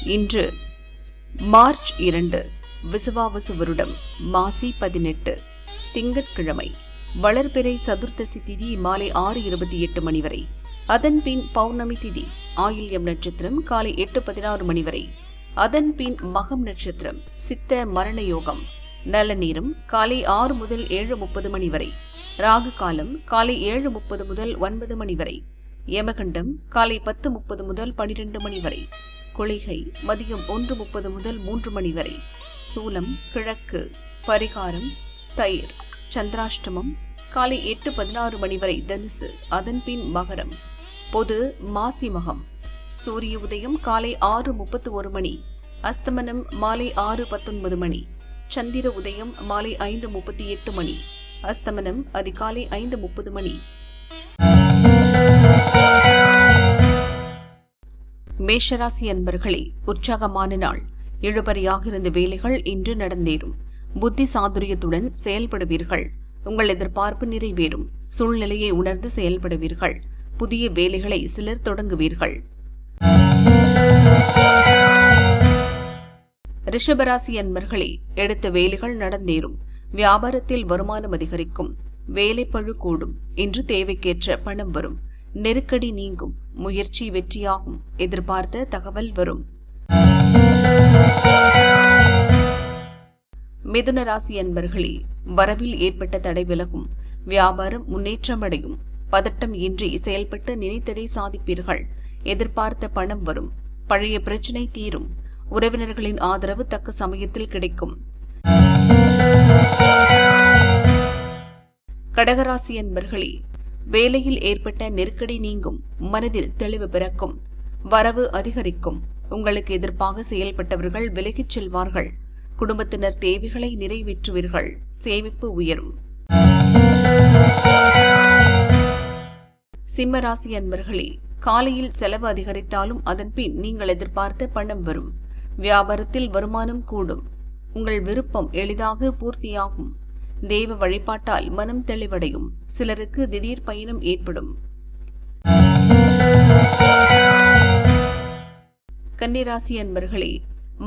இன்று மார்ச் 2 விசுவாவசு வருடம் மாசி 18 திங்கட்கிழமை. வளர்பிறை சதுர்த்தசி திதி மாலை 6:28 மணி வரை. அதன்பின் பௌர்ணமி திதி ஆயில்யம் நட்சத்திரம் காலை 8:16 மணி வரை. அதன்பின் மகம் நட்சத்திரம் சித்த மரண யோகம். நல்ல நேரம் காலை 6 முதல் 7:30 மணி வரை. ராகு காலம் காலை 7:30 முதல் 9 மணி வரை. யமகண்டம் காலை 10:30 முதல் 12 மணி வரை. குளிகை மதியம் 1:30 முதல் 3 மணி வரை. சூலம் கிழக்கு. பரிகாரம் தயிர். சந்திராஷ்டமம் காலை 8:16 மணி வரை தனுசு. அதன்பின் மகரம். பொது மாசி மகம். சூரிய உதயம் காலை 6:31 மணி. அஸ்தமனம் மாலை 6:19 மணி. சந்திர உதயம் மாலை 5:38 மணி. அஸ்தமனம் அதிகாலை 5:30 மணி. மேஷராசி அன்பர்களே, உற்சாகமான நாள். இழுபறியாக இருந்த வேலைகள் இன்று நடந்தேறும். புத்தி சாதுரியத்துடன் செயல்படுவீர்கள். உங்கள் எதிர்பார்ப்பு நிறைவேறும். சூழ்நிலையை உணர்ந்து செயல்படுவீர்கள். புதிய வேலைகளை சிலர் தொடங்குவீர்கள். ரிஷபராசி அன்பர்களே, எடுத்த வேலைகள் நடந்தேறும். வியாபாரத்தில் வருமானம் அதிகரிக்கும். வேலைப்பழு கூடும். இன்று தேவைக்கேற்ற பணம் வரும். நெருக்கடி நீங்கும். முயற்சி வெற்றியாகும். எதிர்பார்த்த தகவல் வரும். மிதுன ராசி அன்பர்களே, வரவில் ஏற்பட்ட தடை விலகும். வியாபாரம் முன்னேற்றமடையும். பதட்டம் இன்றி செயல்பட்டு நினைத்ததை சாதிப்பீர்கள். எதிர்பார்த்த பணம் வரும். பழைய பிரச்சினை தீரும். உறவினர்களின் ஆதரவு தக்க சமயத்தில் கிடைக்கும். கடகராசி அன்பர்களே, வேலையில் ஏற்பட்ட நெருக்கடி நீங்கும். மனதில் தெளிவு பிறக்கும். வரவு அதிகரிக்கும். உங்களுக்கு எதிர்ப்பாக செயல்பட்டவர்கள் விலகிச் செல்வார்கள். குடும்பத்தினர் தேவைகளை நிறைவேற்றுவீர்கள். சேமிப்பு உயரும். சிம்மராசி அன்பர்களே, காலையில் செலவு அதிகரித்தாலும் அதன்பின் நீங்கள் எதிர்பார்த்த பணம் வரும். வியாபாரத்தில் வருமானம் கூடும். உங்கள் விருப்பம் எளிதாக பூர்த்தியாகும். தெய்வ வழிபாட்டால் மனம் தெளிவடையும். சிலருக்கு திடீர் பயணம் ஏற்படும். கன்னிராசி அன்பர்களே,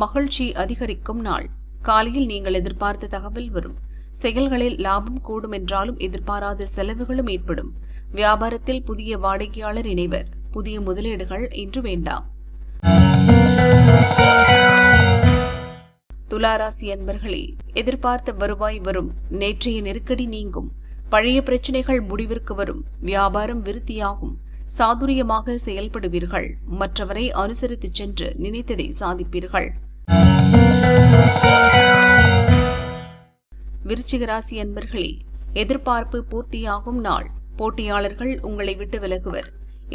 மகிழ்ச்சி அதிகரிக்கும் நாள். காலையில் நீங்கள் எதிர்பார்த்த தகவல் வரும். செயல்களில் லாபம் கூடும் என்றாலும் எதிர்பாராத செலவுகளும் ஏற்படும். வியாபாரத்தில் புதிய வாடிக்கையாளர் இணைவர். புதிய முதலீடுகள் இன்று வேண்டாம். துளாராசி அன்பர்களே, எதிர்பார்த்த வருவாய் வரும். நேற்றைய நெருக்கடி நீங்கும். பழைய பிரச்சனைகள் முடிவிற்கு வரும். வியாபாரம் விருத்தியாகும். சாதுரியமாக செயல்படுவீர்கள். மற்றவரை அனுசரித்து சென்று நினைத்ததை சாதிப்பீர்கள். விருச்சிக ராசி அன்பர்களே, எதிர்பார்ப்பு பூர்த்தியாகும் நாள். போட்டியாளர்கள் உங்களை விட்டு விலகுவர்.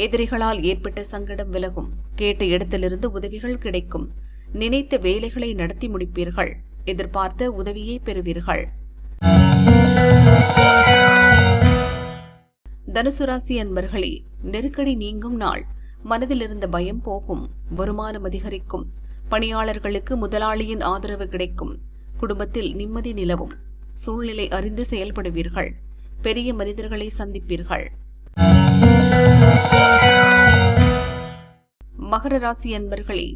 எதிரிகளால் ஏற்பட்ட சங்கடம் விலகும். கேட்ட இடத்திலிருந்து உதவிகள் கிடைக்கும். நினைத்த வேலைகளை நடத்தி முடிப்பீர்கள். எதிர்பார்த்த உதவியை பெறுவீர்கள். தனுசு ராசி அன்பர்களே, நெருக்கடி நீங்கும் நாள். மனதில் இருந்த பயம் போகும். வருமானம் அதிகரிக்கும். பணியாளர்களுக்கு முதலாளியின் ஆதரவு கிடைக்கும். குடும்பத்தில் நிம்மதி நிலவும். சூழ்நிலை அறிந்து செயல்படுவீர்கள். பெரிய மனிதர்களை சந்திப்பீர்கள். மகர ராசி அன்பர்களே,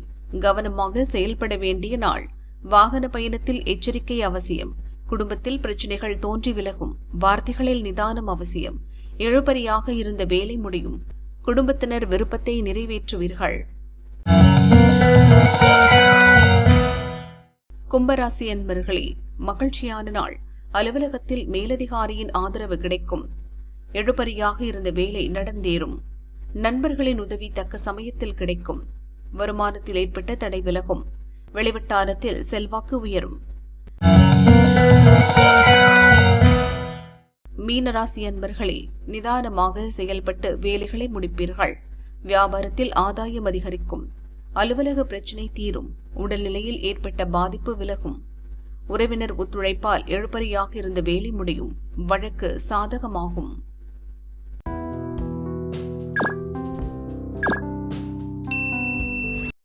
கவனமாக செயல்பட வேண்டிய நாள். வாகன பயணத்தில் எச்சரிக்கை அவசியம். குடும்பத்தில் பிரச்சனைகள் தோன்றி விலகும். வார்த்தைகளில் நிதானம் அவசியம். இழுபறியாக இருந்த வேலை முடியும். குடும்பத்தினர் விருப்பத்தை நிறைவேற்றுவீர்கள். கும்பராசி அன்பர்களே, மகிழ்ச்சியான நாள். அலுவலகத்தில் மேலதிகாரியின் ஆதரவு கிடைக்கும். இழுபறியாக இருந்த வேலை நடந்தேறும். நண்பர்களின் உதவி தக்க சமயத்தில் கிடைக்கும். வருமானத்தில் ஏற்பட்ட தடை விலகும். வெளிவட்டாரத்தில் செல்வாக்கு உயரும். மீனராசி அன்பர்களே, நிதானமாக செயல்பட்டு வேலைகளை முடிப்பீர்கள். வியாபாரத்தில் ஆதாயம் அதிகரிக்கும். அலுவலக பிரச்சினை தீரும். உடல்நிலையில் ஏற்பட்ட பாதிப்பு விலகும். உறவினர் ஒத்துழைப்பால் இழுபறியாக இருந்த வேலை முடியும். வழக்கு சாதகமாகும்.